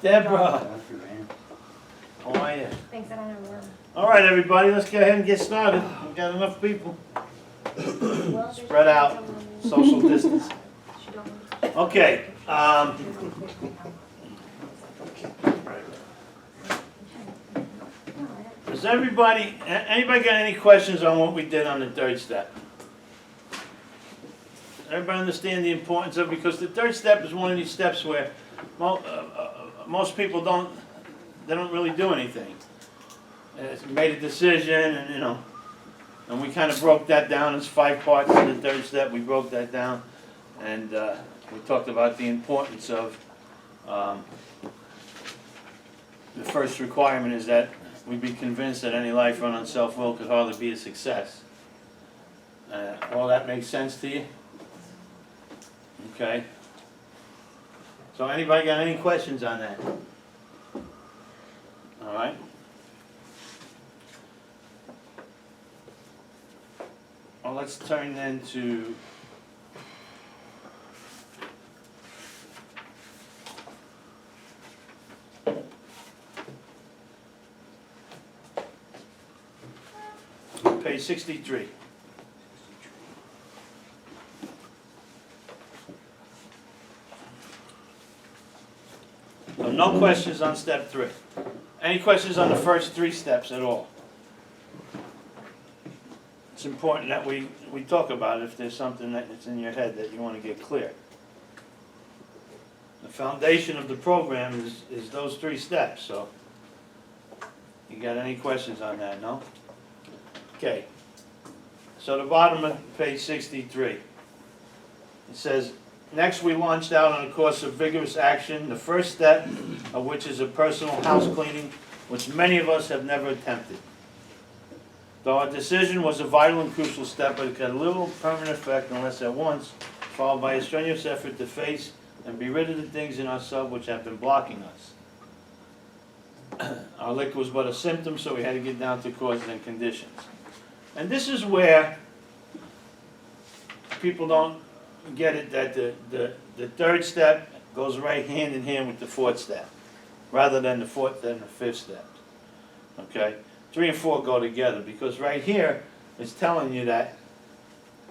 Deborah, how are you? Thanks, I don't know where. All right, everybody, let's go ahead and get started. We've got enough people. Well, Spread out, social distance. Okay. Does anybody got any questions on what we did on the third step? Everybody understand the importance of it? Because the third step is one of these steps where most people don't really do anything. It's made a decision, and and we kind of broke that down. It's 5 parts of the third step. We broke that down, and we talked about the importance of the first requirement is that we be convinced that any life run on self-will could hardly be a success. All that makes sense to you? Okay. So anybody got any questions on that? All right. Well, let's turn then to page 63. So no questions on step 3. Any questions on the first 3 steps at all? It's important that we talk about it if there's something that's in your head that you want to get clear. The foundation of the program is those 3 steps. So, you got any questions on that? No? Okay. So the bottom of page 63. It says, next we launched out on a course of vigorous action, the first step of which is a personal house cleaning, which many of us have never attempted. Though our decision was a vital and crucial step, it had little permanent effect unless at once followed by a strenuous effort to face and be rid of the things in ourselves which have been blocking us. Our liquor was but a symptom, so we had to get down to causes and conditions. And this is where people don't get it, that the third step goes right hand in hand with the fourth step, rather than the fifth step. Okay? 3 and 4 go together, because right here it's telling you that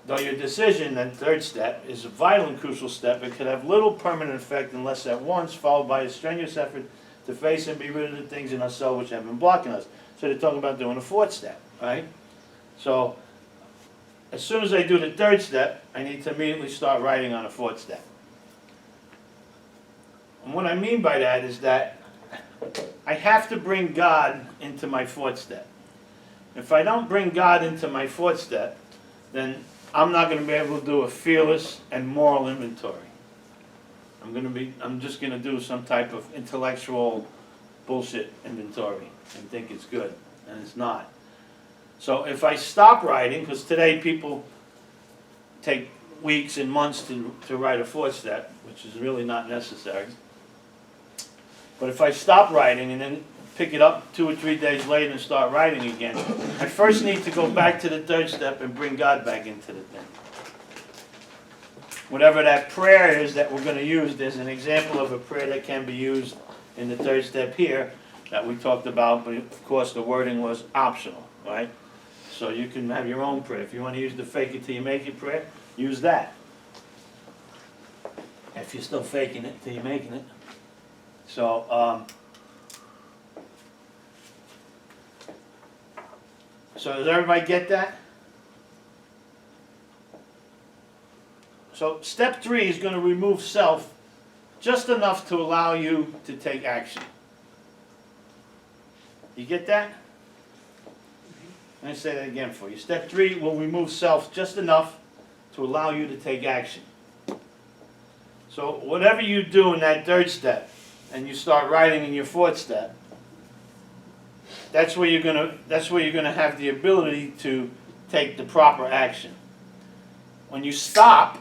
though your decision, that third step, is a vital and crucial step, it could have little permanent effect unless at once followed by a strenuous effort to face and be rid of the things in ourselves which have been blocking us. So they're talking about doing a fourth step, right? So as soon as I do the third step, I need to immediately start writing on a fourth step. And what I mean by that is that I have to bring God into my fourth step. If I don't bring God into my fourth step, then I'm not going to be able to do a fearless and moral inventory. I'm just going to do some type of intellectual bullshit inventory and think it's good, and it's not. So if I stop writing, because today people take weeks and months to write a fourth step, which is really not necessary. But if I stop writing and then pick it up 2 or 3 days later and start writing again, I first need to go back to the third step and bring God back into the thing. Whatever that prayer is that we're going to use, there's an example of a prayer that can be used in the third step here that we talked about, but of course the wording was optional, right? So you can have your own prayer. If you want to use the fake it till you make it prayer, use that. If you're still faking it till you're making it. So, so does everybody get that? So step 3 is going to remove self just enough to allow you to take action. You get that? Let me say that again for you. Step 3 will remove self just enough to allow you to take action. So whatever you do in that third step, and you start writing in your fourth step, that's where you're gonna have the ability to take the proper action. When you stop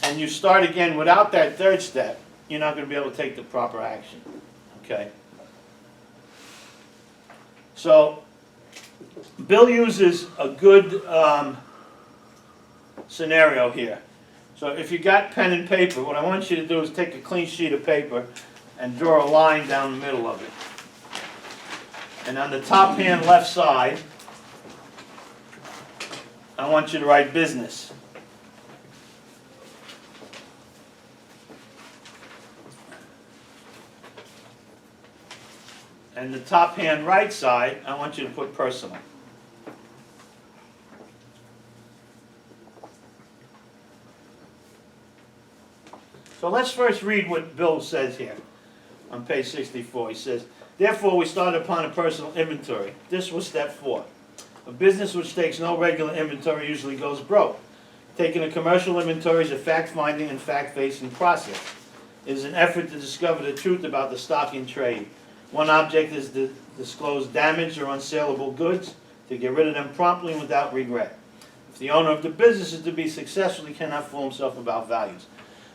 and you start again without that third step, you're not going to be able to take the proper action. Okay? So Bill uses a good scenario here. So if you got pen and paper, what I want you to do is take a clean sheet of paper and draw a line down the middle of it. And on the top hand left side, I want you to write business. And the top hand right side, I want you to put personal. So let's first read what Bill says here on page 64. He says, therefore we started upon a personal inventory. This was step 4. A business which takes no regular inventory usually goes broke. Taking a commercial inventory is a fact-finding and fact-facing process. It is an effort to discover the truth about the stock in trade. One object is to disclose damaged or unsaleable goods, to get rid of them promptly and without regret. If the owner of the business is to be successful, he cannot fool himself about values.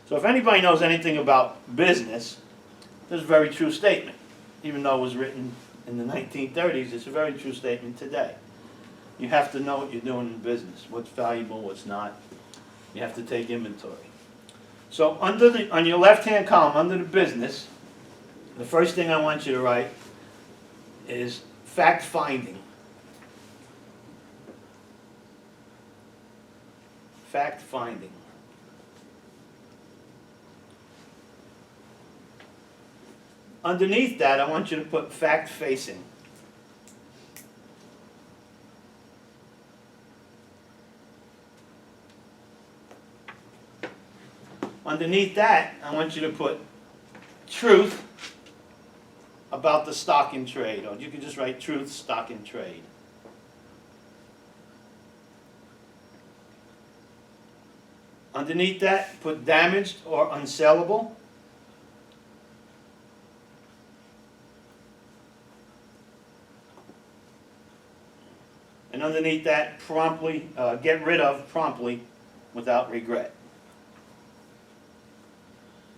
So if anybody knows anything about business, this is a very true statement. Even though it was written in the 1930s, it's a very true statement today. You have to know what you're doing in business, what's valuable, what's not. You have to take inventory. So on your left-hand column, under the business, the first thing I want you to write is fact-finding. Fact-finding. Underneath that, I want you to put fact-facing. Underneath that, I want you to put truth about the stock in trade. Or you can just write truth, stock in trade. Underneath that, put damaged or unsellable. And underneath that, promptly, get rid of promptly without regret.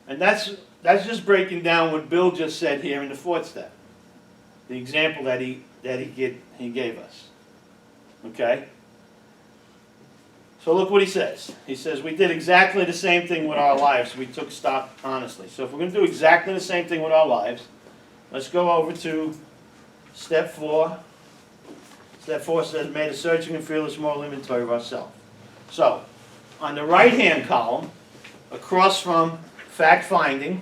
And that's just breaking down what Bill just said here in the 4th step. The example that he gave us. Okay? So look what he says. He says, we did exactly the same thing with our lives. We took stock honestly. So if we're going to do exactly the same thing with our lives, let's go over to step 4. Step 4 says, made a searching and fearless moral inventory of ourselves. So, on the right-hand column, across from fact-finding,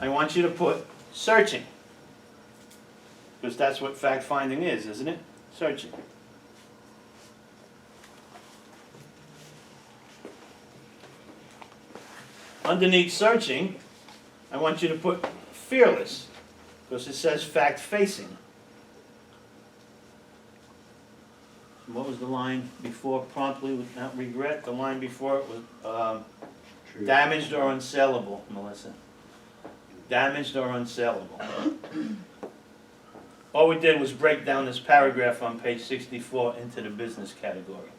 I want you to put searching. Because that's what fact-finding is, isn't it? Searching. Underneath searching, I want you to put fearless. Because it says fact-facing. What was the line before? Promptly without regret. The line before it was damaged or unsellable, Melissa. Damaged or unsellable. All we did was break down this paragraph on page 64 into the business category.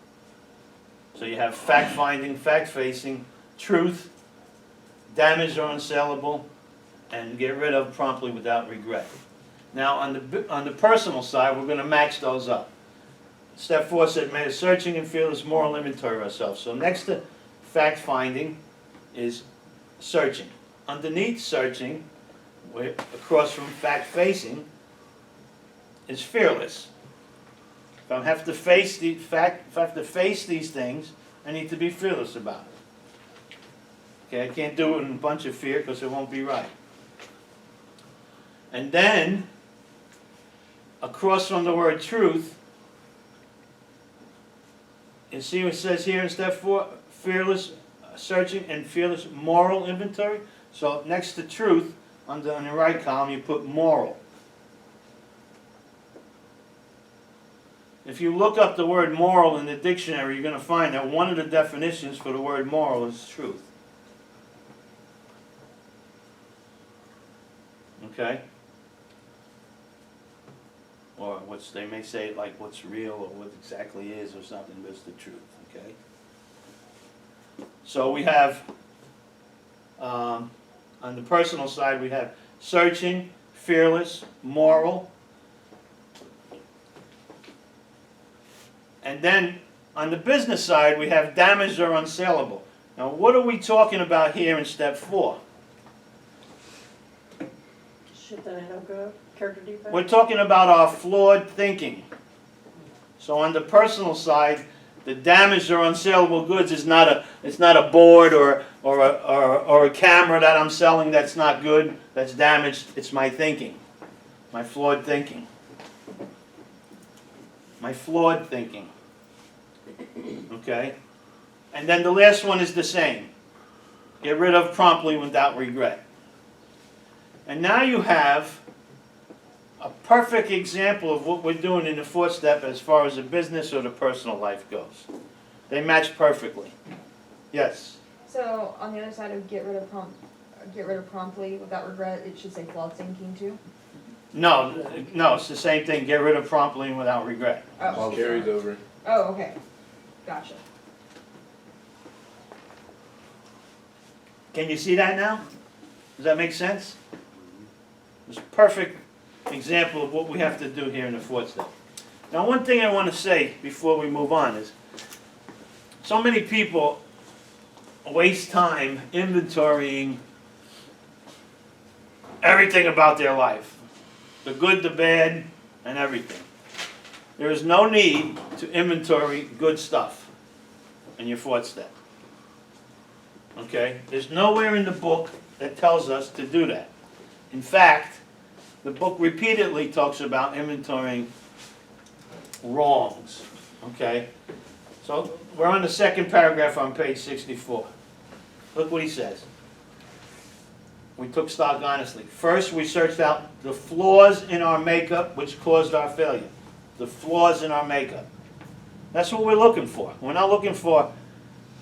So you have fact-finding, fact-facing, truth, damaged or unsellable, and get rid of promptly without regret. Now on the personal side, we're going to match those up. Step 4 said, made a searching and fearless moral inventory of ourselves. So next to fact-finding is searching. Underneath searching, across from fact-facing, is fearless. If I have to face these things, I need to be fearless about it. Okay, I can't do it in a bunch of fear because it won't be right. And then, across from the word truth, you see what it says here in step 4? Fearless searching and fearless moral inventory. So next to truth, on the right column, you put moral. If you look up the word moral in the dictionary, you're going to find that one of the definitions for the word moral is truth. Okay? Or they may say it like what's real or what exactly is or something, but it's the truth, okay? So we have, on the personal side, we have searching, fearless, moral. And then on the business side, we have damaged or unsellable. Now what are we talking about here in step 4? Shit that I know good. Character defect. We're talking about our flawed thinking. So on the personal side, the damaged or unsaleable goods is not a board or a camera that I'm selling that's not good, that's damaged. It's my thinking, my flawed thinking. My flawed thinking. Okay? And then the last one is the same. Get rid of promptly without regret. And now you have a perfect example of what we're doing in the fourth step as far as the business or the personal life goes. They match perfectly. Yes? So on the other side of get rid of promptly without regret, it should say flawed thinking too. No, it's the same thing. Get rid of promptly and without regret. Oh. Carries over. Oh, okay. Gotcha. Can you see that now? Does that make sense? It's a perfect example of what we have to do here in the fourth step. Now, one thing I want to say before we move on is, so many people waste time inventorying everything about their life. The good, the bad, and everything. There is no need to inventory good stuff in your fourth step. Okay? There's nowhere in the book that tells us to do that. In fact, the book repeatedly talks about inventorying wrongs. Okay? So we're on the second paragraph on page 64. Look what he says. We took stock honestly. First, we searched out the flaws in our makeup which caused our failure. The flaws in our makeup. That's what we're looking for. We're not looking for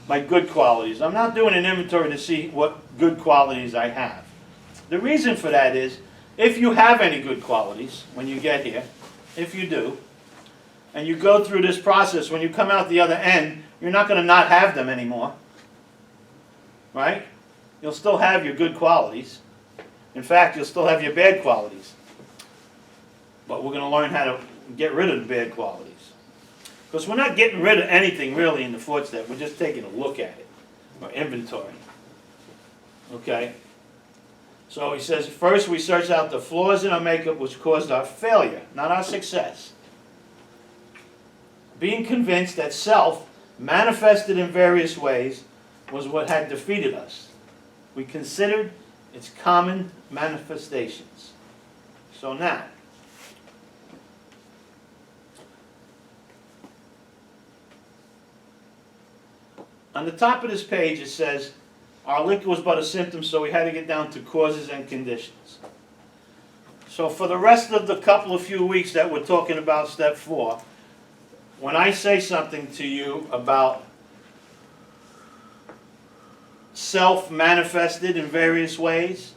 my good qualities. I'm not doing an inventory to see what good qualities I have. The reason for that is, if you have any good qualities when you get here, if you do, and you go through this process, when you come out the other end, you're not going to not have them anymore. Right? You'll still have your good qualities. In fact, you'll still have your bad qualities. But we're going to learn how to get rid of the bad qualities. Because we're not getting rid of anything really in the fourth step. We're just taking a look at it. Or inventory. Okay? So he says, first we search out the flaws in our makeup which caused our failure, not our success. Being convinced that self, manifested in various ways, was what had defeated us. We considered its common manifestations. So now, on the top of this page it says, our liquor was but a symptom, so we had to get down to causes and conditions. So for the rest of the couple of few weeks that we're talking about step 4, when I say something to you about self-manifested in various ways,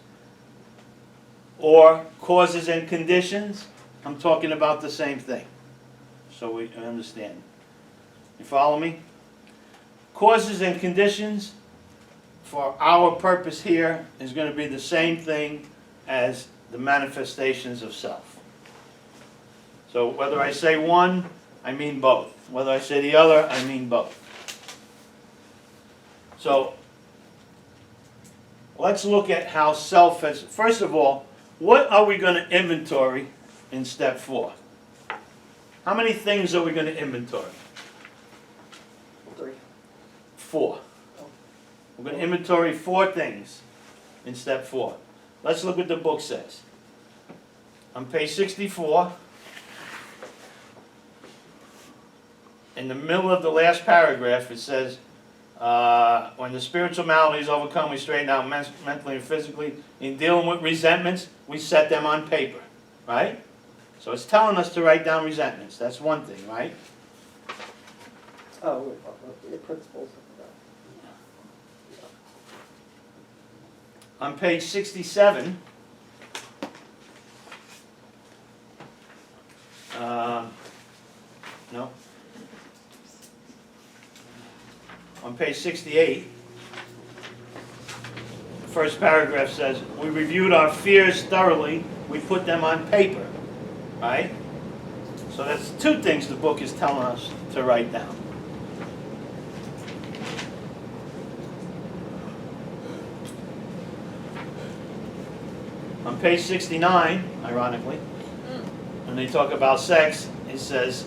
or causes and conditions, I'm talking about the same thing. So we understand. You follow me? Causes and conditions, for our purpose here, is going to be the same thing as the manifestations of self. So whether I say one, I mean both. Whether I say the other, I mean both. So let's look at how self has... First of all, what are we going to inventory in step 4? How many things are we going to inventory? 3. 4. We're going to inventory 4 things in step 4. Let's look what the book says. On page 64, in the middle of the last paragraph, it says, when the spiritual malady is overcome, we straighten out mentally and physically. In dealing with resentments, we set them on paper. Right? So it's telling us to write down resentments. That's one thing, right? Oh, we're talking about the principles of On page 67, no. On page 68, the first paragraph says, we reviewed our fears thoroughly, we put them on paper. Right? So that's 2 things the book is telling us to write down. On page 69, ironically, when they talk about sex, it says,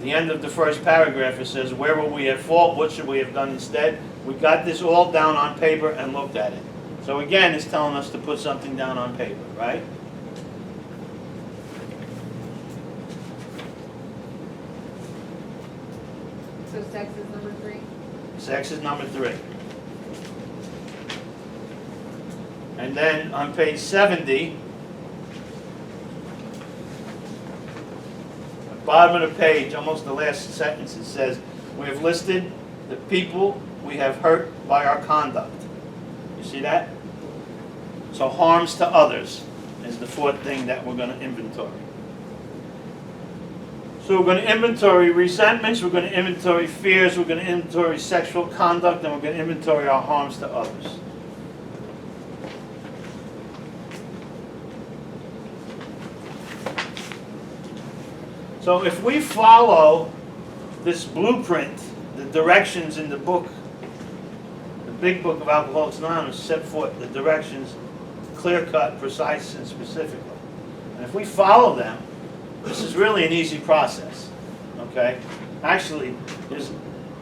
the end of the first paragraph, it says, where were we at fault? What should we have done instead? We got this all down on paper and looked at it. So again, it's telling us to put something down on paper, right? So sex is number 3? Sex is number 3. And then on page 70, bottom of the page, almost the last sentence, it says, we have listed the people we have hurt by our conduct. You see that? So harms to others is the 4th thing that we're going to inventory. So we're going to inventory resentments, we're going to inventory fears, we're going to inventory sexual conduct, and we're going to inventory our harms to others. So if we follow this blueprint, the directions in the book, the big book of Alcoholics Anonymous set forth the directions, clear-cut, precise, and specifically. And if we follow them, this is really an easy process, okay? Actually,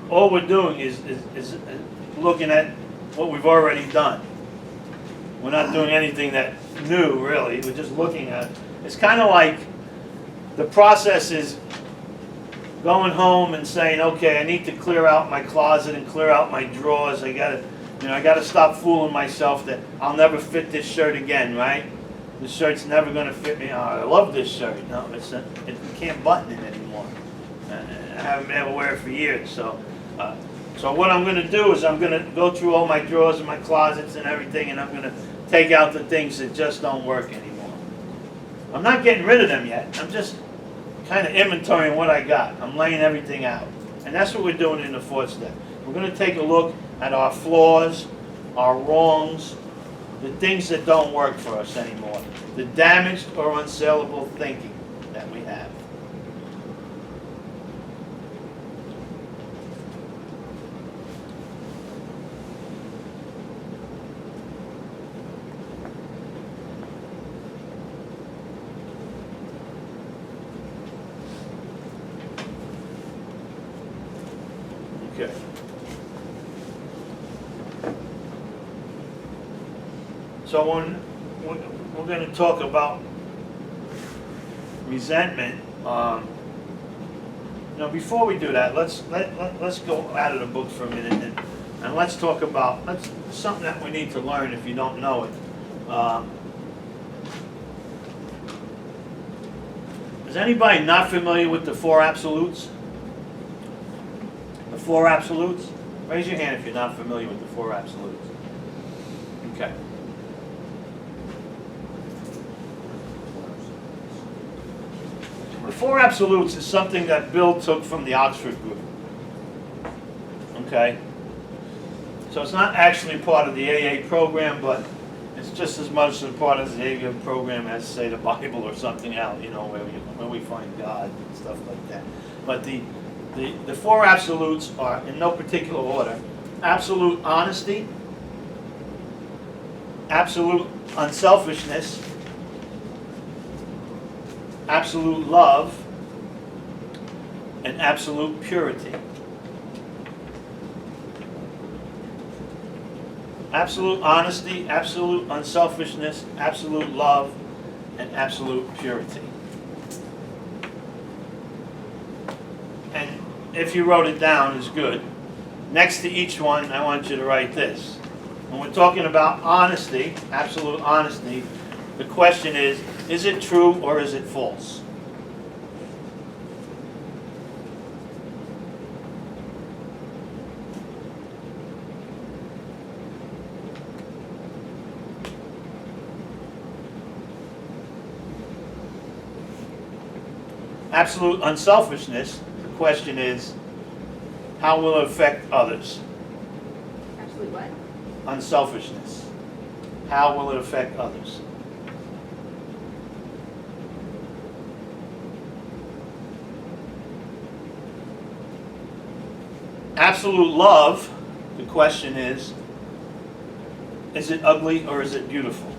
all we're doing is looking at what we've already done. We're not doing anything that new, really. We're just looking at it. It's kind of like the process is going home and saying, okay, I need to clear out my closet and clear out my drawers. I gotta stop fooling myself that I'll never fit this shirt again, right? The shirt's never gonna fit me. Oh, I love this shirt. No, you can't button it anymore. I haven't been able to wear it for years. So what I'm gonna do is I'm gonna go through all my drawers and my closets and everything, and I'm gonna take out the things that just don't work anymore. I'm not getting rid of them yet. I'm just kind of inventorying what I got. I'm laying everything out. And that's what we're doing in the 4th step. We're going to take a look at our flaws, our wrongs, the things that don't work for us anymore, the damaged or unsaleable thinking that we have. Okay. So when we're going to talk about resentment, before we do that, let's go out of the book for a minute and let's talk about something that we need to learn if you don't know it. Is anybody not familiar with the 4 absolutes? The 4 absolutes? Raise your hand if you're not familiar with the 4 absolutes. Okay. The 4 absolutes is something that Bill took from the Oxford group. Okay? So it's not actually part of the AA program, but it's just as much a part of the AA program as, say, the Bible or something else, where we find God and stuff like that. But the 4 absolutes are, in no particular order, absolute honesty, absolute unselfishness, absolute love, and absolute purity. Absolute honesty, absolute unselfishness, absolute love, and absolute purity. And if you wrote it down, it's good. Next to each one, I want you to write this. When we're talking about honesty, absolute honesty, the question is it true or is it false? Absolute unselfishness, the question is, how will it affect others? Absolute what? Unselfishness. How will it affect others? Absolute love, the question is, how will it affect others? Absolute unselfishness. How will it affect others? Absolute purity. Absolute honesty. Absolute love. And absolute purity. Absolute honesty. Absolute love. And absolute purity. Absolute unselfishness. How will it affect others? Absolute love, the question is, how will it affect others? Absolute love, Is it ugly or is it beautiful?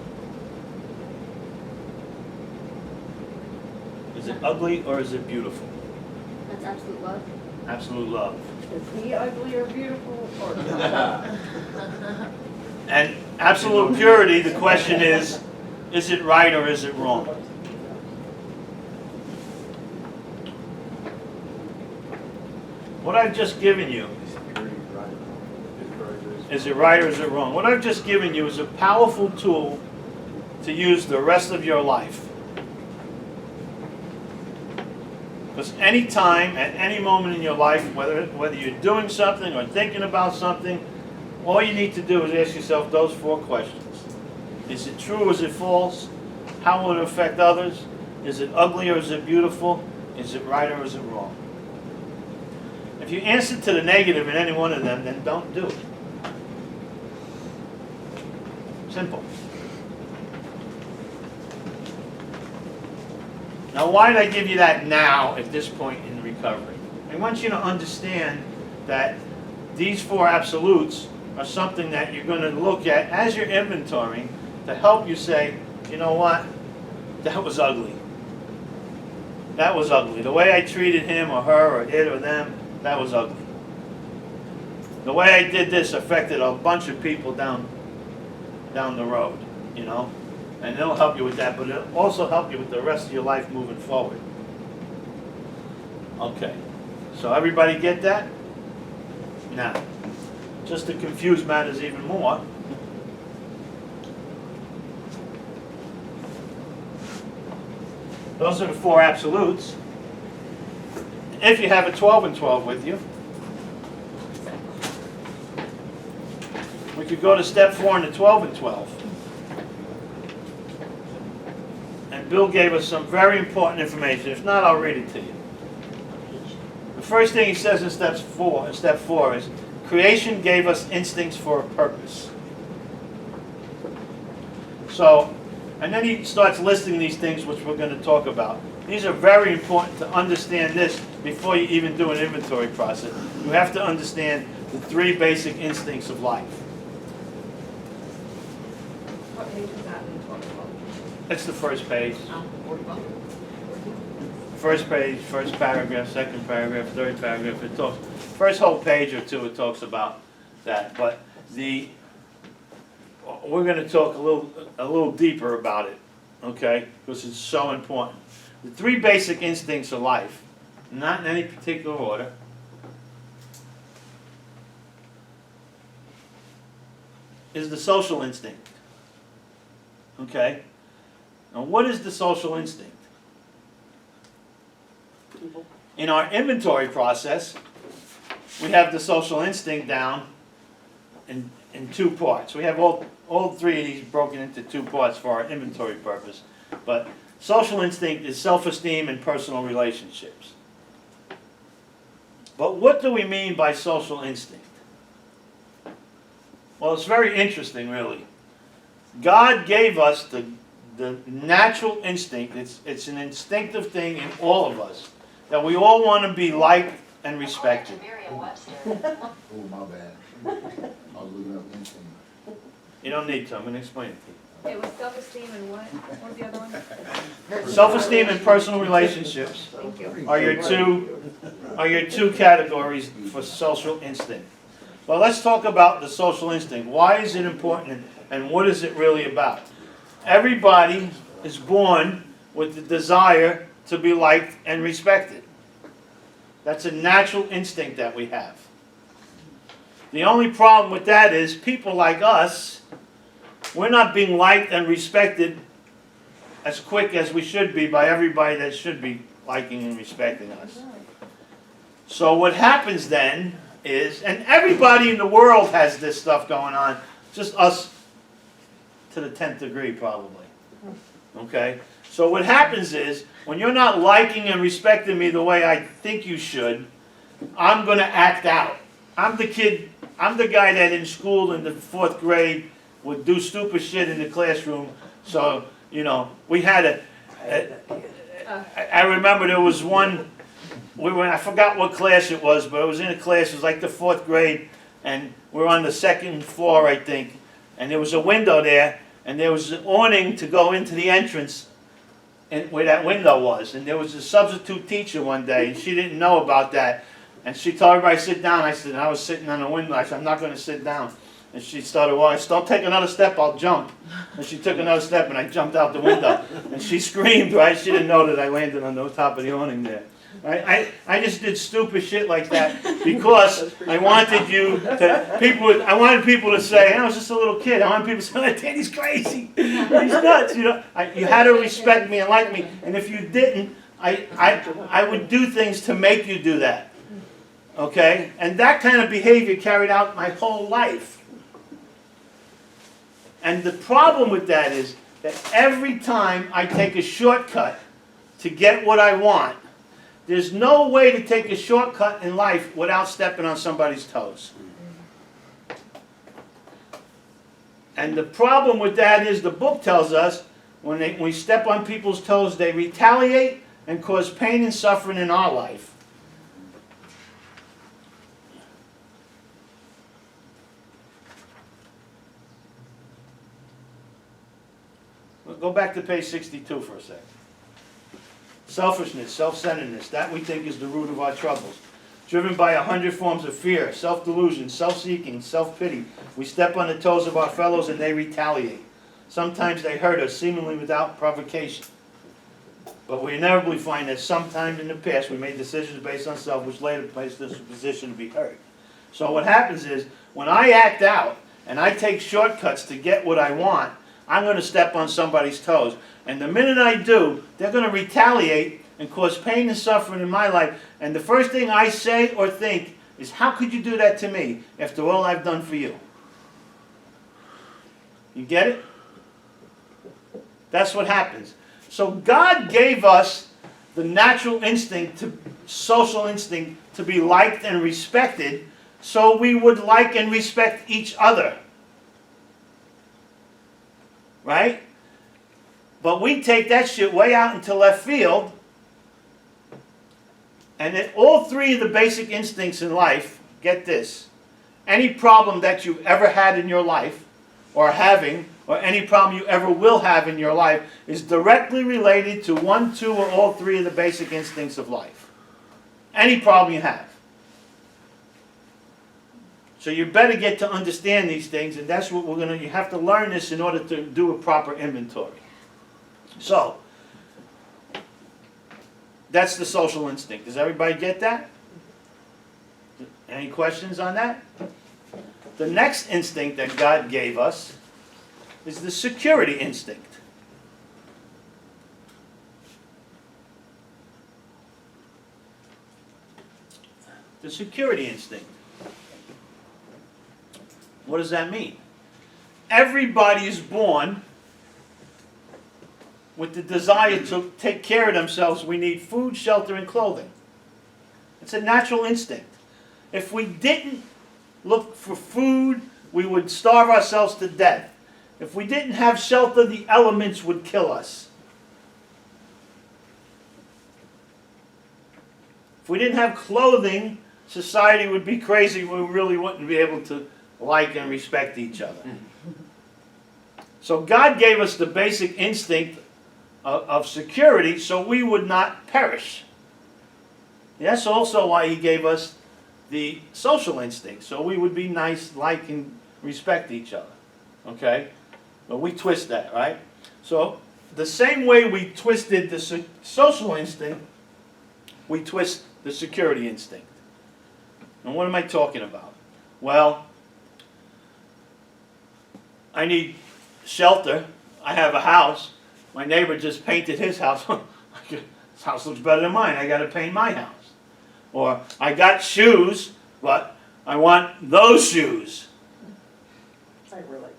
Is it ugly or is it beautiful? That's absolute love. Absolute love. Is he ugly or beautiful or not? And absolute purity, the question is it right or is it wrong? What I've just given you, is it right or is it wrong? What I've just given you is a powerful tool to use the rest of your life. Because any time, at any moment in your life, whether you're doing something or thinking about something, all you need to do is ask yourself those 4 questions. Is it true or is it false? How will it affect others? Is it ugly or is it beautiful? Is it right or is it wrong? If you answer to the negative in any one of them, then don't do it. Simple. Now, why did I give you that now at this point in recovery? I want you to understand that these 4 absolutes are something that you're going to look at as you're inventorying to help you say, you know what, that was ugly. That was ugly. The way I treated him or her or it or them, that was ugly. The way I did this affected a bunch of people down the road, you know. And it'll help you with that, but it'll also help you with the rest of your life moving forward. Okay, so everybody get that? Now, just to confuse matters even more, those are the 4 absolutes. If you have a 12 and 12 with you, we could go to step 4 in the 12 and 12. And Bill gave us some very important information. If not, I'll read it to you. The first thing he says in step 4 is, creation gave us instincts for a purpose. So, and then he starts listing these things which we're going to talk about. These are very important to understand this before you even do an inventory process. You have to understand the 3 basic instincts of life. What page is that in 12? That's the first page. 41. First page, first paragraph, second paragraph, third paragraph. It talks, first whole page or 2, it talks about that. But we're going to talk a little deeper about it, okay? Because it's so important. The 3 basic instincts of life, not in any particular order. Is the social instinct. Okay? Now, what is the social instinct? In our inventory process, we have the social instinct down in 2 parts. We have all 3 of these broken into 2 parts for our inventory purpose. But social instinct is self-esteem and personal relationships. But what do we mean by social instinct? Well, it's very interesting, really. God gave us the natural instinct. It's an instinctive thing in all of us, that we all want to be liked and respected. Oh, my bad. I was looking up instinct. You don't need to. I'm going to explain it to you. It was self-esteem and what? What was the other one? Self-esteem and personal relationships Thank you. are your two categories for social instinct. Well, let's talk about the social instinct. Why is it important and what is it really about? Everybody is born with the desire to be liked and respected. That's a natural instinct that we have. The only problem with that is people like us, we're not being liked and respected as quick as we should be by everybody that should be liking and respecting us. So what happens then is, and everybody in the world has this stuff going on, just us to the 10th degree probably. Okay? So what happens is, when you're not liking and respecting me the way I think you should, I'm going to act out. I'm the guy that in school in the 4th grade would do stupid shit in the classroom. So, you know, we had I remember there was one, I forgot what class it was, but it was in a class, it was like the 4th grade, and we were on the 2nd floor, I think, and there was a window there, and there was an awning to go into the entrance and where that window was. And there was a substitute teacher one day, and she didn't know about that. And she told everybody to sit down. I said, I was sitting on the window. I said, I'm not going to sit down. And she started walking. I said, don't take another step, I'll jump. And she took another step, and I jumped out the window. And she screamed, right? She didn't know that I landed on the top of the awning there. Right? I just did stupid shit like that because I wanted I wanted people to say, I was just a little kid. I wanted people to say, oh, Danny's crazy. He's nuts. You know, you had to respect me and like me. And if you didn't, I would do things to make you do that. Okay? And that kind of behavior carried out my whole life. And the problem with that is that every time I take a shortcut to get what I want, there's no way to take a shortcut in life without stepping on somebody's toes. And the problem with that is the book tells us when we step on people's toes, they retaliate and cause pain and suffering in our life. We'll go back to page 62 for a second. Selfishness, self-centeredness, that we think is the root of our troubles. Driven by 100 forms of fear, self-delusion, self-seeking, self-pity. We step on the toes of our fellows and they retaliate. Sometimes they hurt us, seemingly without provocation. But we inevitably find that sometime in the past we made decisions based on self, which later placed us in a position to be hurt. So what happens is, when I act out and I take shortcuts to get what I want, I'm going to step on somebody's toes. And the minute I do, they're going to retaliate and cause pain and suffering in my life. And the first thing I say or think is, how could you do that to me after all I've done for you? You get it? That's what happens. So God gave us the natural instinct, social instinct, to be liked and respected, so we would like and respect each other. Right? But we take that shit way out into left field, and then all three of the basic instincts in life, get this, any problem that you've ever had in your life, or having, or any problem you ever will have in your life, is directly related to one, two, or all three of the basic instincts of life. Any problem you have. So you better get to understand these things, and that's what you have to learn this in order to do a proper inventory. So, that's the social instinct. Does everybody get that? Any questions on that? The next instinct that God gave us is the security instinct. The security instinct. What does that mean? Everybody is born with the desire to take care of themselves. We need food, shelter, and clothing. It's a natural instinct. If we didn't look for food, we would starve ourselves to death. If we didn't have shelter, the elements would kill us. If we didn't have clothing, society would be crazy. We really wouldn't be able to like and respect each other. So God gave us the basic instinct of security so we would not perish. That's also why He gave us the social instinct, so we would be nice, like, and respect each other. Okay? But we twist that, right? So the same way we twisted the social instinct, we twist the security instinct. And what am I talking about? Well, I need shelter. I have a house. My neighbor just painted his house. His house looks better than mine. I got to paint my house. Or I got shoes, but I want those shoes. I relate.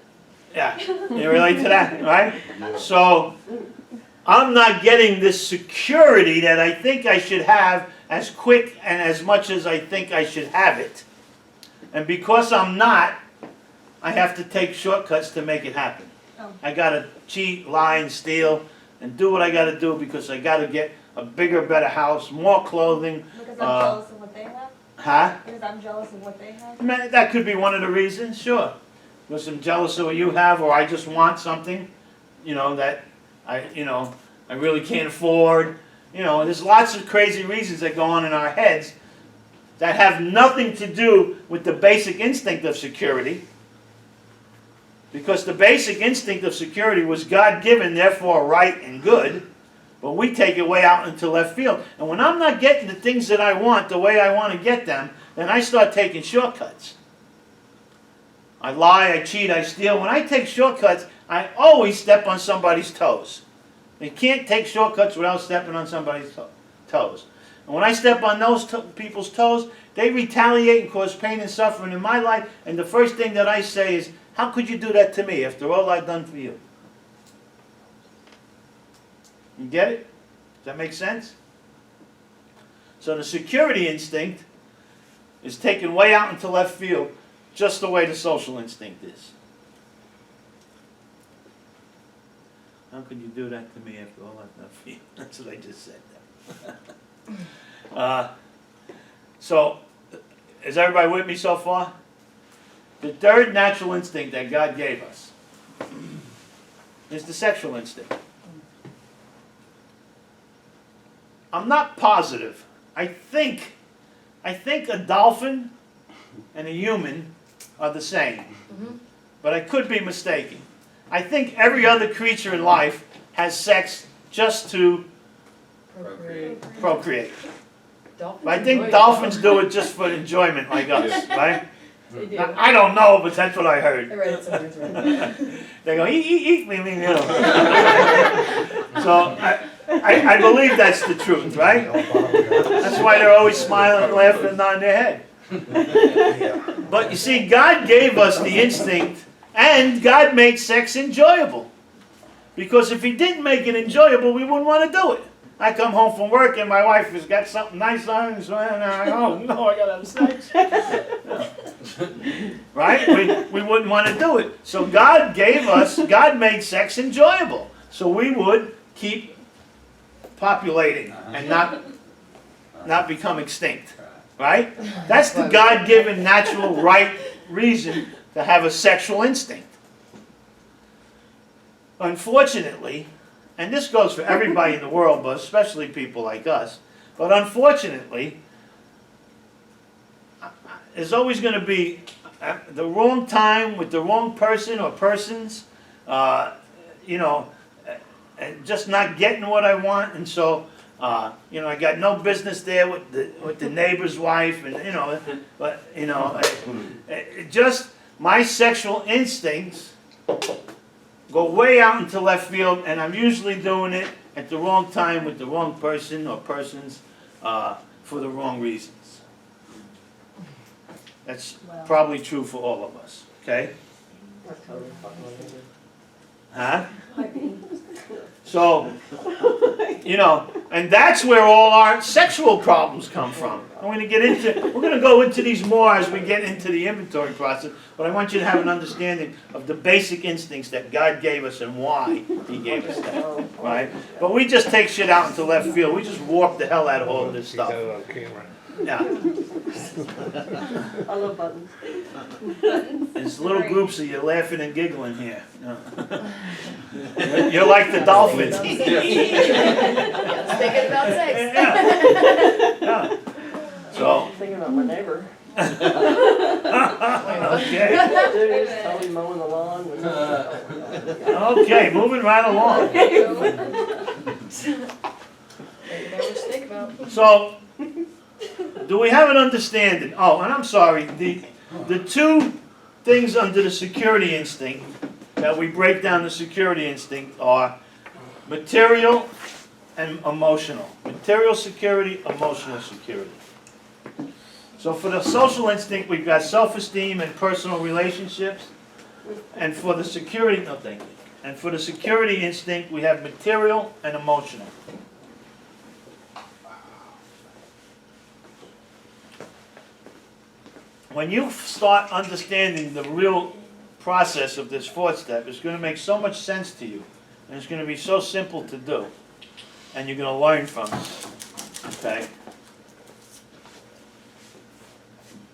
Yeah, you relate to that, right? So I'm not getting this security that I think I should have as quick and as much as I think I should have it. And because I'm not, I have to take shortcuts to make it happen. Oh. I got to cheat, lie, and steal, and do what I got to do because I got to get a bigger, better house, more clothing. Because I'm jealous of what they have? Huh? Because I'm jealous of what they have? Man, that could be one of the reasons, sure. because I'm jealous of what you have, or I just want something, that I really can't afford. There's lots of crazy reasons that go on in our heads that have nothing to do with the basic instinct of security. Because the basic instinct of security was God-given, therefore right and good. But we take it way out into left field. And when I'm not getting the things that I want the way I want to get them, then I start taking shortcuts. I lie, I cheat, I steal. When I take shortcuts, I always step on somebody's toes. You can't take shortcuts without stepping on somebody's toes. And when I step on those people's toes, they retaliate and cause pain and suffering in my life. And the first thing that I say is, how could you do that to me after all I've done for you? You get it? Does that make sense? So the security instinct is taken way out into left field, just the way the social instinct is. How could you do that to me after all I've done for you? That's what I just said. So, is everybody with me so far? The third natural instinct that God gave us is the sexual instinct. I'm not positive. I think a dolphin and a human are the same. But I could be mistaken. I think every other creature in life has sex just to procreate. But I think dolphins do it just for enjoyment like us, right? They do. Now, I don't know, but that's what I heard. I read it somewhere. They go, eat, me, So I believe that's the truth, right? That's why they're always smiling and laughing and nodding their head. But you see, God gave us the instinct, and God made sex enjoyable. Because if He didn't make it enjoyable, we wouldn't want to do it. I come home from work and my wife has got something nice on, and I go, oh no, I gotta have sex. Right? We wouldn't want to do it. So God made sex enjoyable. So we would keep populating and not become extinct. Right? That's the God-given natural right reason to have a sexual instinct. Unfortunately, and this goes for everybody in the world, but especially people like us, but unfortunately, there's always going to be the wrong time with the wrong person or persons, and just not getting what I want, and so, I got no business there with the neighbor's wife, and just my sexual instincts go way out into left field, and I'm usually doing it at the wrong time with the wrong person or persons for the wrong reasons. That's probably true for all of us, okay? That's totally fucking with it. Huh? So, and that's where all our sexual problems come from. We're going to go into these more as we get into the inventory process, but I want you to have an understanding of the basic instincts that God gave us and why He gave us that, right? But we just take shit out into left field. We just warp the hell out of all of this stuff. Yeah. I love buttons. There's little groups of you laughing and giggling here. You're like the dolphins. Thinking about sex. Yeah. So. Thinking about my neighbor. Okay. Dude, he's totally mowing the lawn. Okay, moving right along. Think about. So, do we have an understanding? Oh, and I'm sorry, the two things under the security instinct that we break down the security instinct are material and emotional. Material security, emotional security. So for the social instinct, we've got self-esteem and personal relationships. And for the security, no thank you. And for the security instinct, we have material and emotional. When you start understanding the real process of this fourth step, it's going to make so much sense to you. And it's going to be so simple to do. And you're going to learn from it. Okay?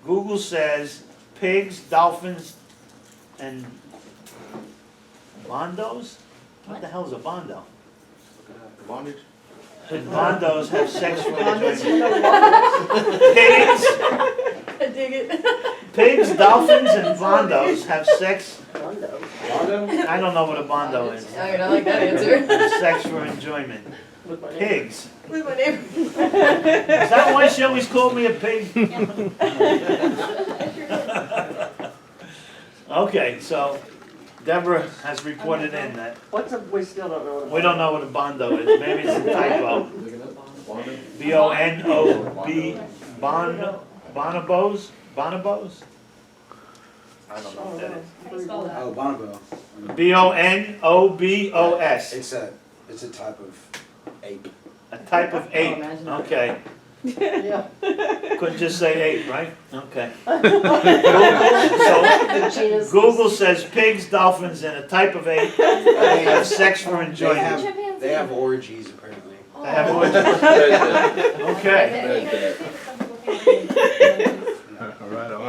Google says pigs, dolphins, and bondos? What the hell is a bondo? Bondage? And bondos have sex for Condos, you enjoyment. know what? Pigs, I dig it. pigs, dolphins, and bondos have sex. Condo. I don't know what a bondo is. Alright, I like that answer. Have sex for enjoyment. With my name. Pigs. With my name. Is that why she always called me a pig? Okay, so Deborah has reported in that What's a, we still don't know what a. we don't know what a bondo is. Maybe it's a typo. Look it up. Bondage? B-O-N-O-B, bonobos? Bonobos? I don't know what that is. How do you spell that? Oh, bonobo. B-O-N-O-B-O-S. It's a type of ape. A type of ape. imagine. Okay. Yeah. Couldn't just say ape, right? Okay. The genus is- Google says pigs, dolphins, and a type of ape have sex for enjoyment. They have orgies apparently. They have orgies. Okay.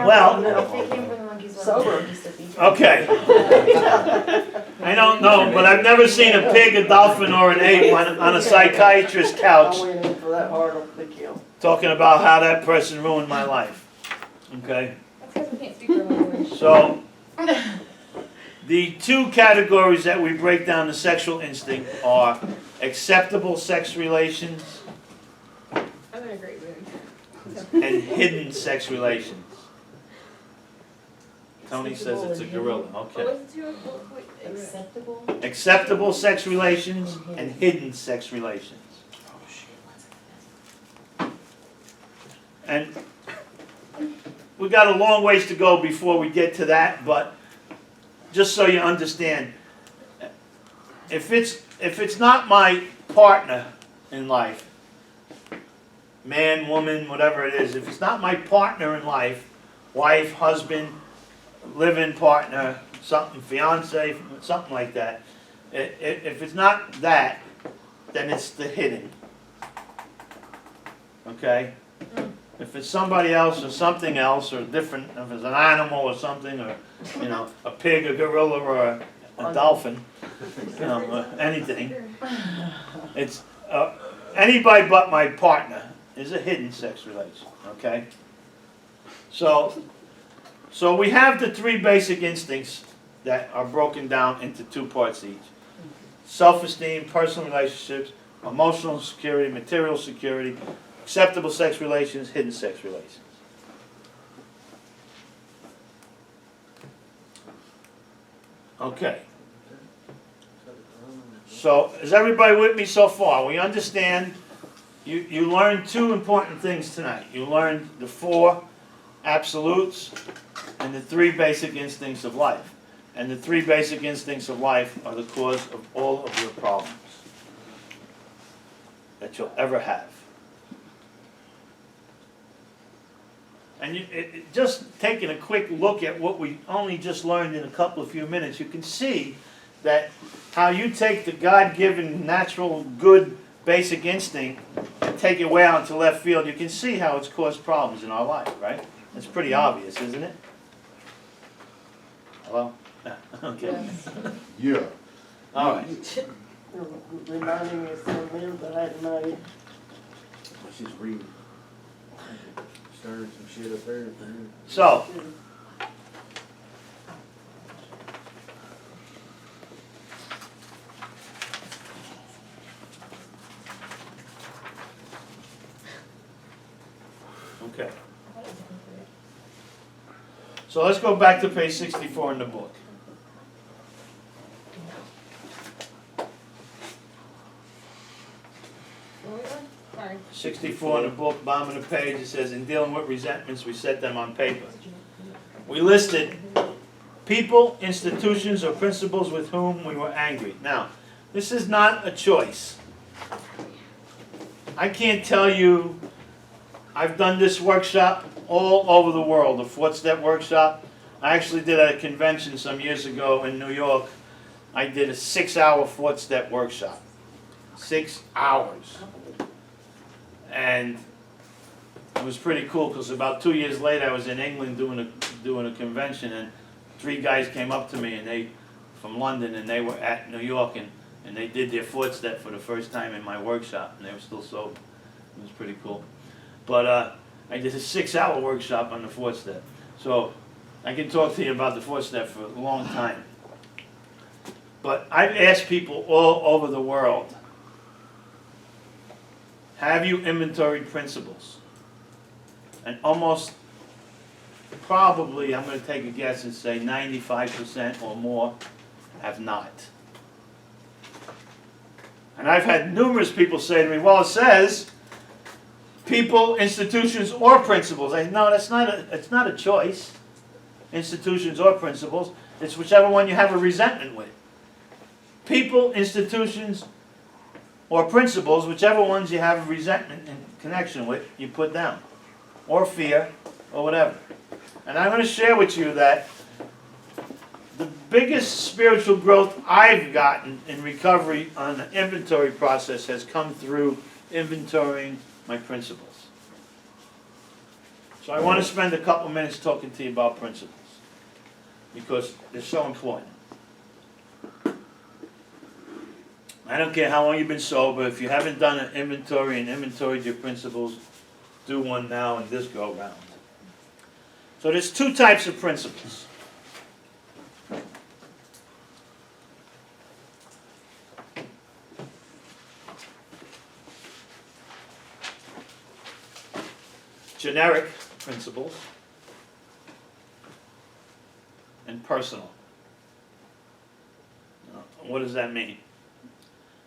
Well, Sober. okay. I don't know, but I've never seen a pig, a dolphin, or an ape on a psychiatrist's I couch went in for that hard on the kill. talking about how that person ruined my life. Okay? That's because we can't speak their language. So, the two categories that we break down the sexual instinct are acceptable sex relations I'm in a great mood. and hidden sex relations. Tony says it's a gorilla. What Okay. was the two? Wait, Acceptable. Acceptable sex relations and hidden sex relations. And we got a long ways to go before we get to that, but just so you understand, if it's not my partner in life, man, woman, whatever it is, if it's not my partner in life, wife, husband, live-in partner, something, fiance, something like that, if it's not that, then it's the hidden. Okay? If it's somebody else or something else or different, if it's an animal or something, or, you know, a pig, a gorilla, or a dolphin, you know, anything, it's, anybody but my partner is a hidden sex relation, okay? So we have the three basic instincts that are broken down into two parts each. Self-esteem, personal relationships, emotional security, material security, acceptable sex relations, hidden sex relations. Okay. So, is everybody with me so far? We understand, you learned two important things tonight. You learned the four absolutes and the three basic instincts of life. And the three basic instincts of life are the cause of all of your problems that you'll ever have. And just taking a quick look at what we only just learned in a couple of few minutes, you can see that how you take the God-given, natural, good, basic instinct and take it way out into left field, you can see how it's caused problems in our life, right? It's pretty obvious, isn't it? Hello? Okay. Yeah. All right. You're reminding me of some men that I had made. She's reading. Stirring some shit up there. So, okay. So let's go back to page 64 in the book. Where are we going? Sorry. 64 in the book, bottom of the page, it says, in dealing with resentments, we set them on paper. We listed people, institutions, or principles with whom we were angry. Now, this is not a choice. I can't tell you, I've done this workshop all over the world, the 4-step workshop. I actually did at a convention some years ago in New York. I did a 6-hour 4-step workshop. 6 hours. And it was pretty cool because about 2 years later I was in England doing a convention, and 3 guys came up to me and they, from London, and they were at New York, and they did their foot step for the first time in my workshop, and they were still sober. It was pretty cool. But I did a 6-hour workshop on the foot step. So I can talk to you about the foot step for a long time. But I've asked people all over the world, have you inventoried principles? And almost, probably, I'm going to take a guess and say 95% or more have not. And I've had numerous people say to me, well, it says people, institutions, or principles. No, it's not a choice. Institutions or principles. It's whichever one you have a resentment with. People, institutions, or principles, whichever ones you have a resentment in connection with, you put down. Or fear, or whatever. And I'm going to share with you that the biggest spiritual growth I've gotten in recovery on the inventory process has come through inventorying my principles. So I want to spend a couple minutes talking to you about principles, because they're so important. I don't care how long you've been sober, if you haven't done an inventory and inventoried your principles, do one now and this go round. So there's 2 types of principles. Generic principles and personal. What does that mean?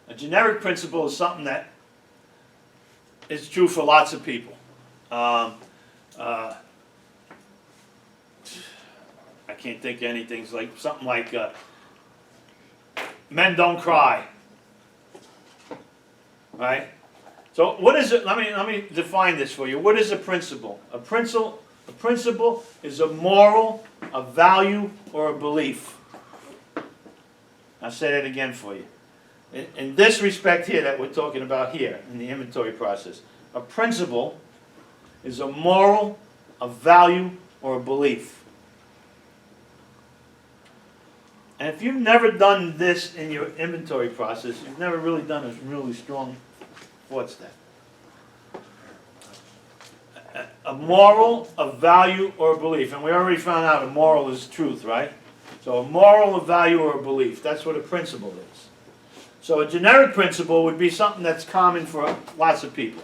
A generic principle is something that is true for lots of people. I can't think of anything. It's like something like men don't cry, right? So what is it? Let me define this for you. What is a principle? A principle is a moral, a value, or a belief. I'll say that again for you. In this respect here that we're talking about here, in the inventory process, a principle is a moral, a value, or a belief. And if you've never done this in your inventory process, you've never really done a really strong fourth step. A moral, a value, or a belief. And we already found out a moral is truth, right? So a moral, a value, or a belief. That's what a principle is. So a generic principle would be something that's common for lots of people.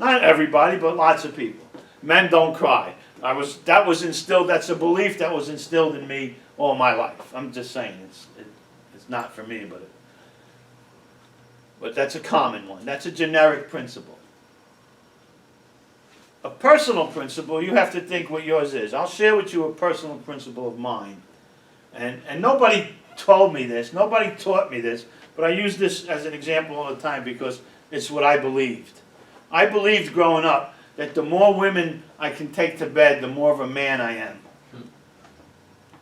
Not everybody, but lots of people. Men don't cry. That was instilled, that's a belief that was instilled in me all my life. I'm just saying, it's not for me, but that's a common one. That's a generic principle. A personal principle, you have to think what yours is. I'll share with you a personal principle of mine. And nobody told me this, nobody taught me this, but I use this as an example all the time because it's what I believed. I believed growing up that the more women I can take to bed, the more of a man I am.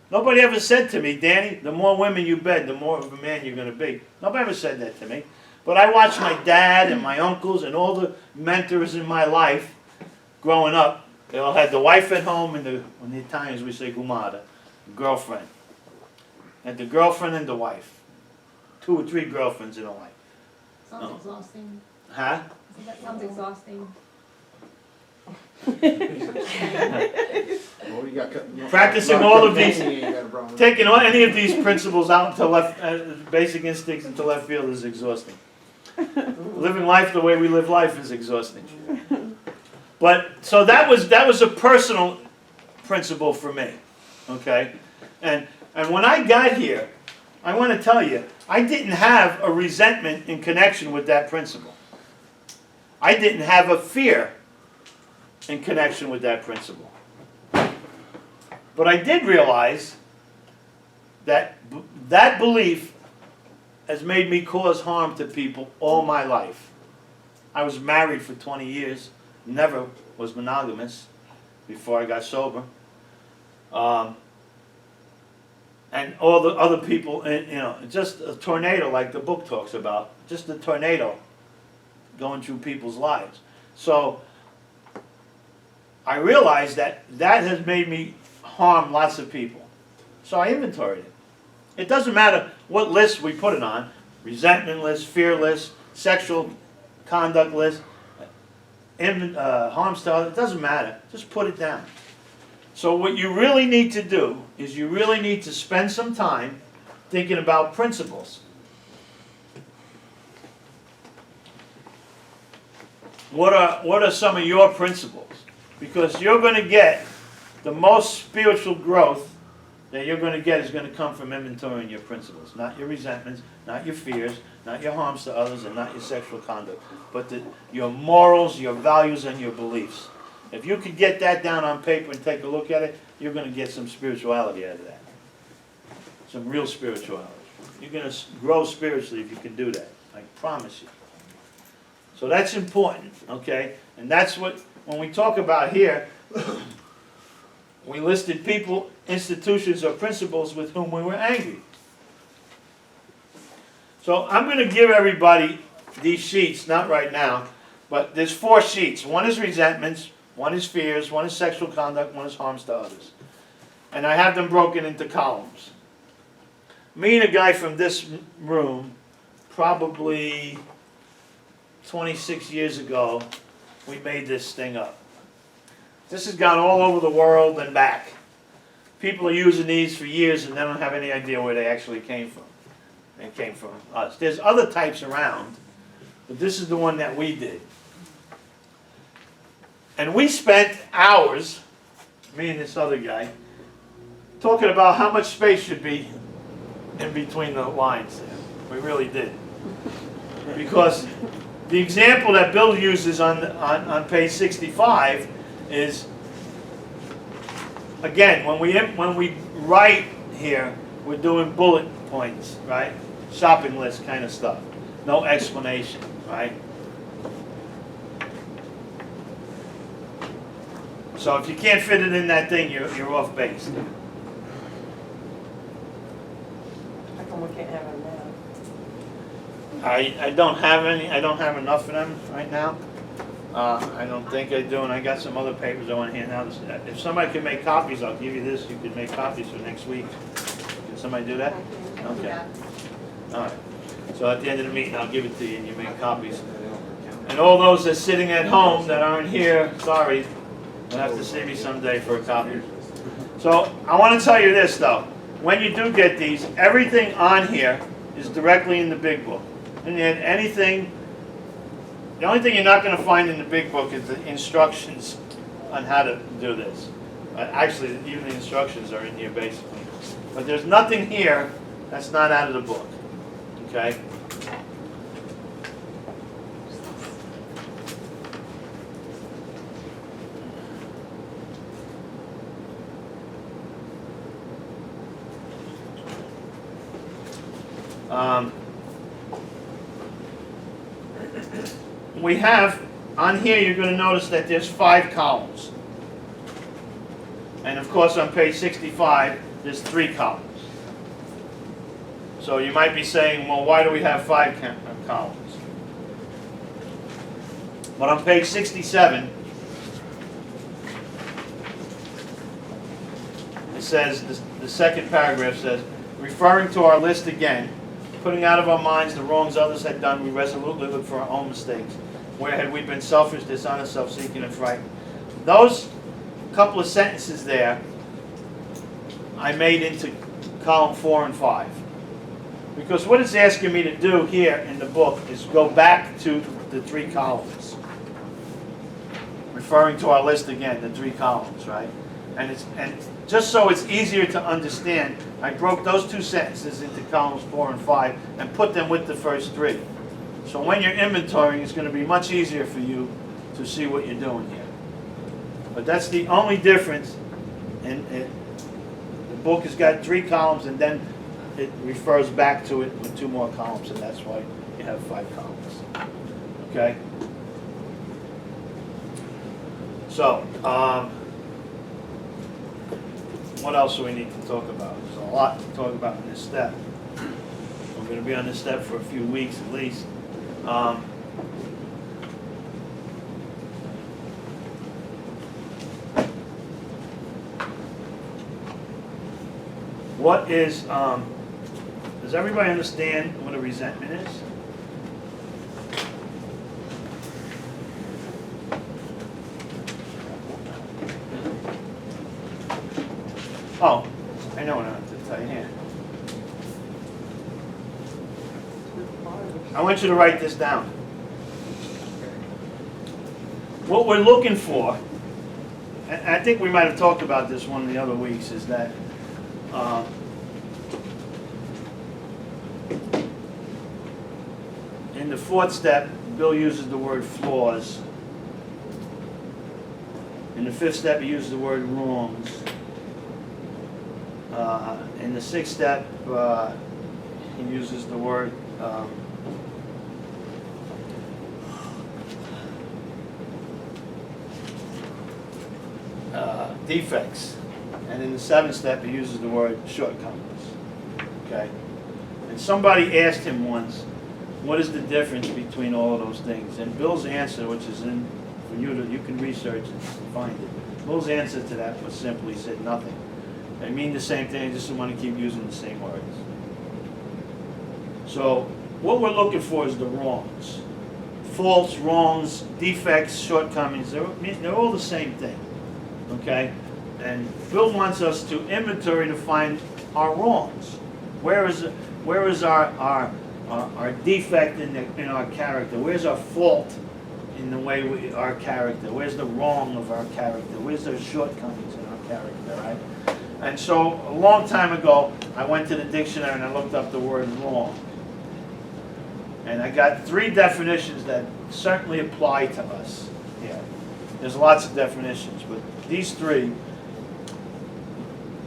Nobody ever said to me, Danny, the more women you bed, the more of a man you're going to be. Nobody ever said that to me. But I watched my dad and my uncles and all the mentors in my life growing up. They all had the wife at home and in the Italians we say gumada, girlfriend. And the girlfriend and the wife. 2 or 3 girlfriends in a life. Sounds exhausting. Huh? That sounds exhausting. Well, you got Practicing all of these, you ain't got a problem. taking any of these principles out into left, basic instincts into left field is exhausting. Living life the way we live life is exhausting. But so that was a personal principle for me, okay? And when I got here, I want to tell you, I didn't have a resentment in connection with that principle. I didn't have a fear in connection with that principle. But I did realize that that belief has made me cause harm to people all my life. I was married for 20 years, never was monogamous before I got sober. And all the other people, just a tornado like the book talks about, just a tornado going through people's lives. So I realized that has made me harm lots of people. So I inventoried it. It doesn't matter what list we put it on, resentment list, fear list, sexual conduct list, harm style, it doesn't matter. Just put it down. So what you really need to do is you really need to spend some time thinking about principles. What are some of your principles? Because you're going to get the most spiritual growth that you're going to get is going to come from inventorying your principles, not your resentments, not your fears, not your harms to others, and not your sexual conduct, but your morals, your values, and your beliefs. If you could get that down on paper and take a look at it, you're going to get some spirituality out of that. Some real spirituality. You're going to grow spiritually if you can do that. I promise you. So that's important, okay? And that's what, when we talk about here, we listed people, institutions, or principles with whom we were angry. So I'm going to give everybody these sheets, not right now, but there's 4 sheets. One is resentments, one is fears, one is sexual conduct, one is harms to others. And I have them broken into columns. Me and a guy from this room, probably 26 years ago, we made this thing up. This has gone all over the world and back. People are using these for years and they don't have any idea where they actually came from. They came from us. There's other types around, but this is the one that we did. And we spent hours, me and this other guy, talking about how much space should be in between the lines there. We really did. Because the example that Bill uses on page 65 is, again, when we write here, we're doing bullet points, right? Shopping list kind of stuff. No explanation, right? So if you can't fit it in that thing, you're off base. How come we can't have them now? I don't have any. I don't have enough of them right now. I don't think I do, and I got some other papers I want to hand out. If somebody can make copies, I'll give you this. You can make copies for next week. Can somebody do that? Okay. All right. So at the end of the meeting, I'll give it to you, and you make copies. And all those that are sitting at home that aren't here, sorry, you'll have to see me someday for a copy. So I want to tell you this, though. When you do get these, everything on here is directly in the big book. And yet anything, the only thing you're not going to find in the big book is the instructions on how to do this. Actually, even the instructions are in here basically. But there's nothing here that's not out of the book. Okay? We have, on here you're going to notice that there's 5 columns. And of course on page 65 there's 3 columns. So you might be saying, well, why do we have 5 columns? But on page 67 it says, the second paragraph says, referring to our list again, putting out of our minds the wrongs others had done, we resolutely look for our own mistakes. Where had we been selfish, dishonest, self-seeking, and frightened? Those couple of sentences there, I made into column 4 and 5. Because what it's asking me to do here in the book is go back to the 3 columns. Referring to our list again, the 3 columns, right? And just so it's easier to understand, I broke those 2 sentences into columns 4 and 5 and put them with the first 3. So when you're inventorying, it's going to be much easier for you to see what you're doing here. But that's the only difference. The book has got 3 columns and then it refers back to it with 2 more columns, and that's why you have 5 columns. Okay? So, what else do we need to talk about? There's a lot to talk about in this step. We're going to be on this step for a few weeks at least. What is, does everybody understand what a resentment is? Oh, I know what I have to tell you here. I want you to write this down. What we're looking for, and I think we might have talked about this one of the other weeks, is that in the fourth step, Bill uses the word flaws. In the fifth step, he uses the word wrongs. In the sixth step, he uses the word defects. And in the seventh step, he uses the word shortcomings. Okay? And somebody asked him once, what is the difference between all of those things? And Bill's answer, which is in for you to, you can research and find it. Bill's answer to that was simply, he said nothing. They mean the same thing, I just want to keep using the same words. So what we're looking for is the wrongs. Faults, wrongs, defects, shortcomings, they're all the same thing. Okay? And Bill wants us to inventory to find our wrongs. Where is our defect in our character? Where's our fault in the way our character? Where's the wrong of our character? Where's the shortcomings in our character, right? And so a long time ago, I went to the dictionary and I looked up the word wrong. And I got 3 definitions that certainly apply to us here. There's lots of definitions, but these 3.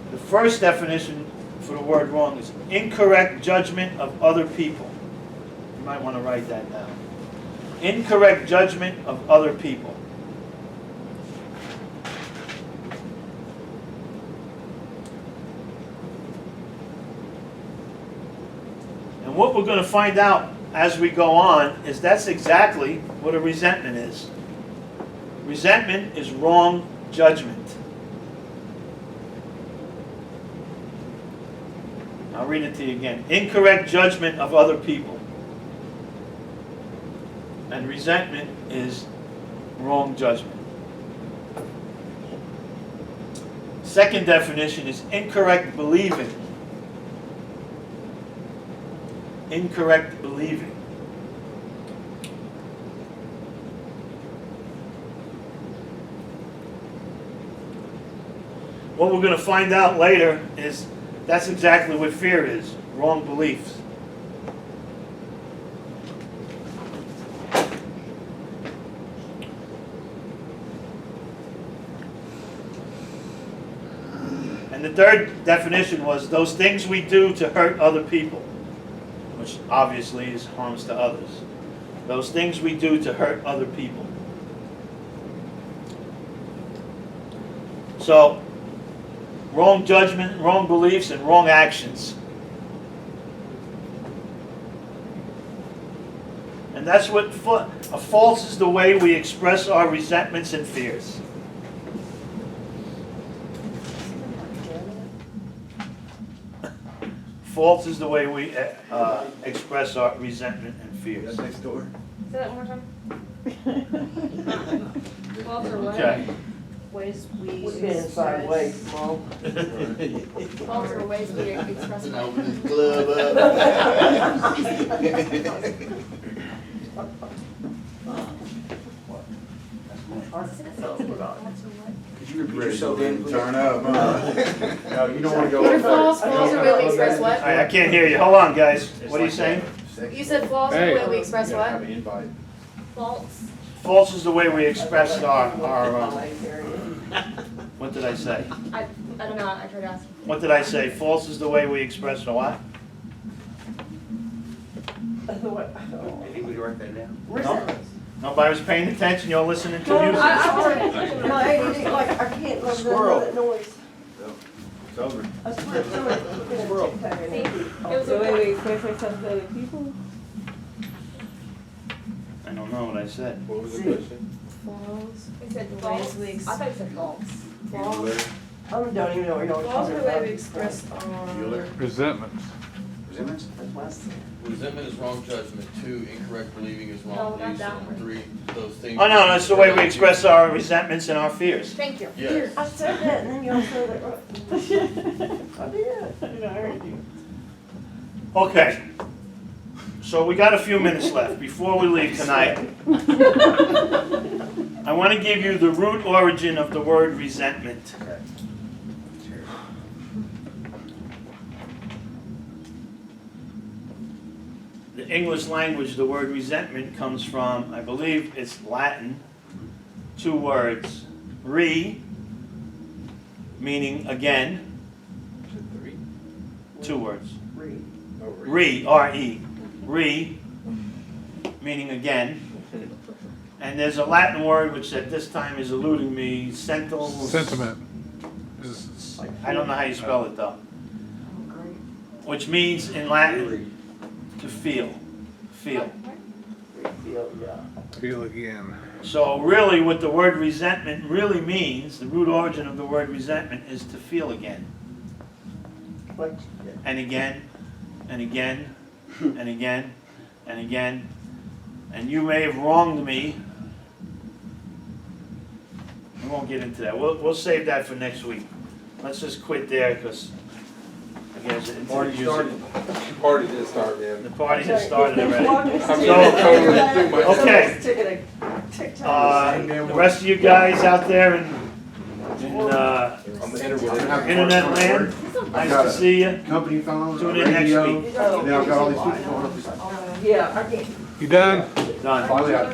The first definition for the word wrong is incorrect judgment of other people. You might want to write that down. Incorrect judgment of other people. And what we're going to find out as we go on is that's exactly what a resentment is. Resentment is wrong judgment. I'll read it to you again. Incorrect judgment of other people. And resentment is wrong judgment. Second definition is incorrect believing. Incorrect believing. What we're going to find out later is that's exactly what fear is, wrong beliefs. And the third definition was those things we do to hurt other people, which obviously is harms to others. Those things we do to hurt other people. So, wrong judgment, wrong beliefs, and wrong actions. And that's what a false is the way we express our resentments and fears. False is the way we express our resentment and fears. That's next door. Say that one more time. False or what? Okay. Ways we inside ways, Mom. False or ways we express. Open this club Could you repeat yourself again, please? Turn up, huh? No, you don't wanna go. What are false? False are the way we express what? I can't hear you. Hold on, guys. What are you saying? You said flaws are the way we express what? Have an invite. False. False is the way we express our what did I say? I don't know. I tried to ask. What did I say? False is the way we express our what? I think we can write that down. No? Nobody was paying attention. You're listening to No, music. No, I can't love Squirrel. that noise. It's over. I swear, Squirrel. It was The a way we express ourselves to other people? I don't know what I said. What was the question? False. We said The false. ways we I thought you said false. False. I don't even know what you're Flaws talking are the way we about. express Bueller. our. Resentments. Resentments? That's West. Resentment is wrong judgment, 2, incorrect believing is No, wrong not beliefs, that and one. 3, those things. Oh, no, that's the way we express our resentments and our fears. Thank you. Yes. I said that and then you all said that. I did. I heard you. Okay. So we got a few minutes left before we leave tonight. I want to give you the root origin of the word resentment. Okay. The English language, the word resentment comes from, I believe it's Latin, 2 words. Re, meaning again, 2 words. Read. Re, R-E, re, meaning again. And there's a Latin word which at this time is eluding me, sentiment. Sentiment. I don't know how you spell it though. Oh, great. Which means in Latin, to feel, feel. Feel, yeah. Feel again. So really what the word resentment really means, the root origin of the word resentment is to feel again. Like, And again, and again, and again, and again. And you may have wronged me. We won't get into that. We'll save that for next week. Let's just quit there because I guess it's Party music. started. Party did start, man. The party has started already. Okay. The rest of you guys out there in On the internet. internet land, nice to see you. Company phone, Tune in next radio, week. then I've got all these people going up. Yeah, I can't. You done? Done. Finally, I